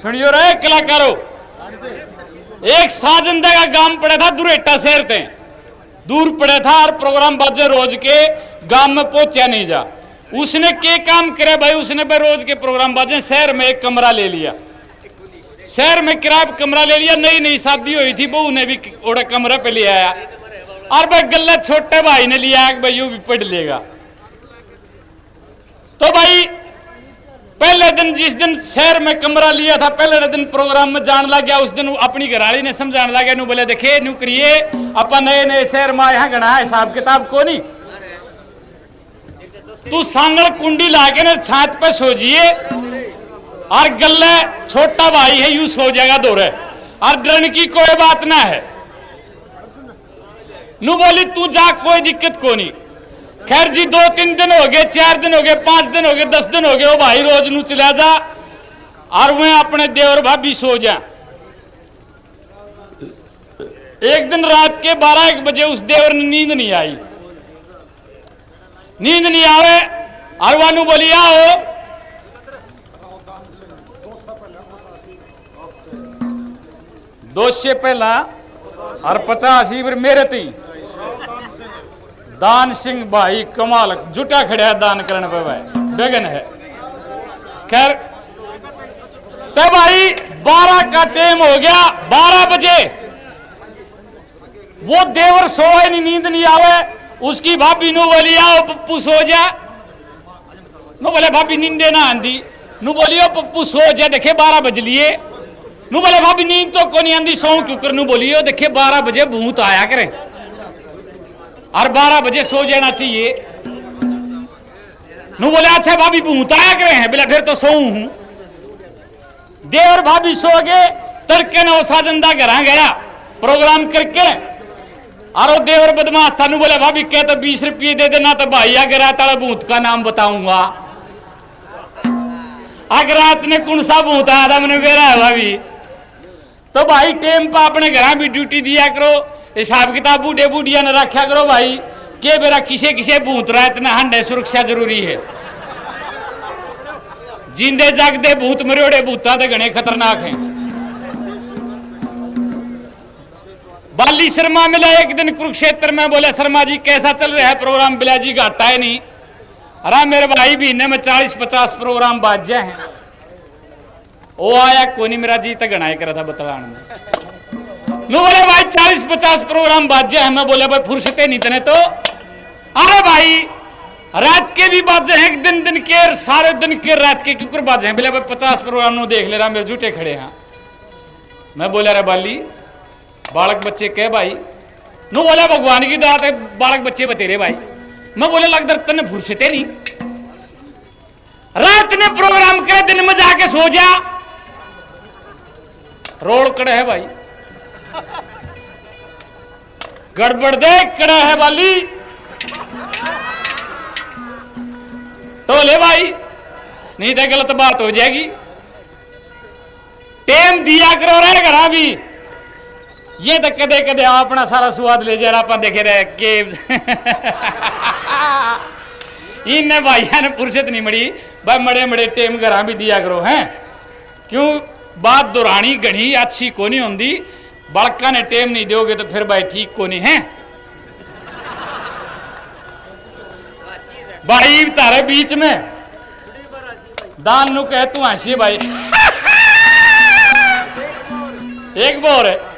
सुनियो रे कलाकारों, एक साजंदा का गांव पड़ा था दुरेटा शहर ते दूर पड़ा था और प्रोग्राम बाजे रोज के गांव में पहुंचा नहीं जा। उसने के काम करे भाई, उसने भाई रोज के प्रोग्राम बाजे शहर में एक कमरा ले लिया, शहर में किराया कमरा ले लिया। नई नई शादी हुई थी, बहू ने भी ओढ़े कमरे पे ले आया और भाई गल्ला छोटे भाई ने लिया कि भाई यू भी पढ़ लेगा। तो भाई पहले दिन जिस दिन शहर में कमरा लिया था, पहले दिन प्रोग्राम में जान लग गया। उस दिन अपनी घराली ने समझाने लगा, नु बोले देखे नु करिए अपन नए नए शहर में यहाँ गणा हिसाब किताब को नहीं, तू सांगल कुंडी लाके ना छात पे सोजिए और गल्ले छोटा भाई है यू सो जाएगा दोरे, और डरने की कोई बात ना है। नु बोली तू जा, कोई दिक्कत को नहीं। खैर जी 2-3 दिन हो गए, 4 दिन हो गए, 5 दिन हो गए, 10 दिन हो गए, वो भाई रोज नू चला जा और वह अपने देवर भाभी सो जा। एक दिन रात के 12-1 बजे उस देवर ने नींद नहीं आई, नींद नहीं आवे और वानू बोली आओ, दो से पहला और 50 इवर मेरे थी। दान सिंह भाई कमाल जुटा खड़ा है दान करने पे भाई बेगन है। खैर तो भाई 12 का टाइम हो गया, 12 बजे वो देवर सोए नहीं, नींद नहीं आवे। उसकी भाभी नु बोली आओ पप्पू सो जा, नु बोले भाभी नींदे ना आंधी, नु बोलियो पप्पू सो जा, देखे 12 बज लिए। नु बोले भाभी नींद तो को नहीं आंधी, सो क्यों कर, नु बोलियो देखे 12 बजे भूत आया करे और 12 बजे सो जाना चाहिए। नु बोले अच्छा भाभी भूत आया करे हैं, बोला फिर तो सो हूं। देवर भाभी सो गए, तड़के ने वो साजंदा घर गया प्रोग्राम करके, और वो देवर बदमाश था। नु बोले भाभी कह तो 20 रुपये दे देना, तो भाई अगर तारा भूत का नाम बताऊंगा। अगर रात ने कौन सा भूत आया था मैंने बेरा है भाभी, तो भाई टेम पर अपने घर भी ड्यूटी दिया करो, हिसाब किताब बूढ़े बूढ़िया ने रखा करो भाई के बेरा किसे किसे भूत रहा, इतना हंडे सुरक्षा जरूरी है। जिंदे जागदे भूत मरोड़े भूता तो घने खतरनाक हैं। बाली शर्मा मिला एक दिन कुरुक्षेत्र में, बोले शर्मा जी कैसा चल रहा है प्रोग्राम? बिला जी घाटा है नहीं। अरे मेरे भाई महीने में 40-50 प्रोग्राम बाज जाए हैं। वो आया कोनी मेरा जी तक गणाए करा था बतलान में। नो बोले भाई 40-50 प्रोग्राम बाजे हैं। मैं बोले भाई फुर्सते नहीं तने तो। अरे भाई रात के भी बाजे हैं, दिन के सारे दिन के रात के क्यों बाजे हैं? बोले भाई 50 प्रोग्राम नो देख ले रहा, मेरे झूठे खड़े हैं। मैं बोला अरे बाली बालक बच्चे कह भाई, नो बोला भगवान की दात है बालक बच्चे बतेरे भाई। मैं बोले लगदर तने फुर्सते नहीं, रात ने प्रोग्राम करे दिन में जाके सो जा। रोड कड़े है भाई, गड़बड़ देख कड़ा है वाली तो ले भाई, नहीं तो गलत बात हो जाएगी। टेम दिया करो रे घरा भी, ये तो कदे कदे अपना सारा स्वाद ले जा आप देखे रहे के इन भाइया ने फुर्सत नहीं मड़ी भाई, मड़े मड़े टेम घरा भी दिया करो हैं। क्यों बात दोहरानी घनी अच्छी को नहीं होंगी, बड़का ने टेम नहीं दोगे तो फिर भाई ठीक को नहीं है। भाई तारे बीच में दान नु कह तू हंसी भाई एक बार है